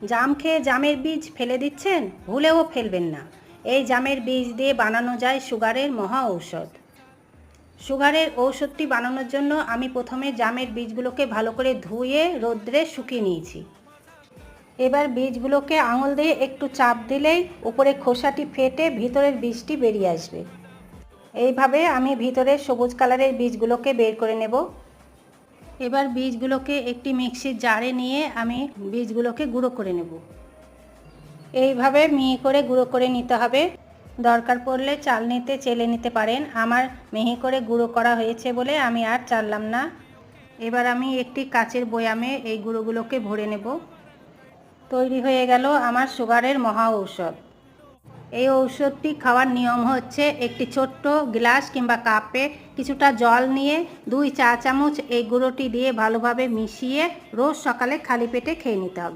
জাম খেয়ে জামের বীজ ফেলে দিচ্ছেন? ভুলেও ফেলবেন না। এই জামের বীজ দিয়ে বানানো যায় সুগারের মহা ঔষধ। সুগারের ঔষধটি বানানোর জন্য আমি প্রথমে জামের বীজগুলোকে ভালো করে ধুয়ে রোদ্রে শুকিয়ে নিয়েছি। এবার বীজগুলোকে আঙুল দিয়ে একটু চাপ দিলেই উপরে খোসাটি ফেটে ভিতরের বীজটি বেরিয়ে আসবে। এইভাবে আমি ভিতরের সবুজ কালারের বীজগুলোকে বের করে নেব। এবার বীজগুলোকে একটি মিক্সির জারে নিয়ে আমি বীজগুলোকে গুঁড়ো করে নেব। এইভাবে মিহি করে গুঁড়ো করে নিতে হবে। দরকার পড়লে চালনিতে চেলে নিতে পারেন। আমার মিহি করে গুঁড়ো করা হয়েছে বলে আমি আর চাললাম না। এবার আমি একটি কাচের বয়ামে এই গুঁড়োগুলোকে ভরে নেব। তৈরি হয়ে গেল আমার সুগারের মহা ঔষধ। এই ঔষধটি খাওয়ার নিয়ম হচ্ছে একটি ছোট্ট গ্লাস কিংবা কাপে কিছুটা জল নিয়ে 2 চা চামচ এই গুঁড়োটি দিয়ে ভালোভাবে মিশিয়ে রোজ সকালে খালি পেটে খেয়ে নিতে হবে।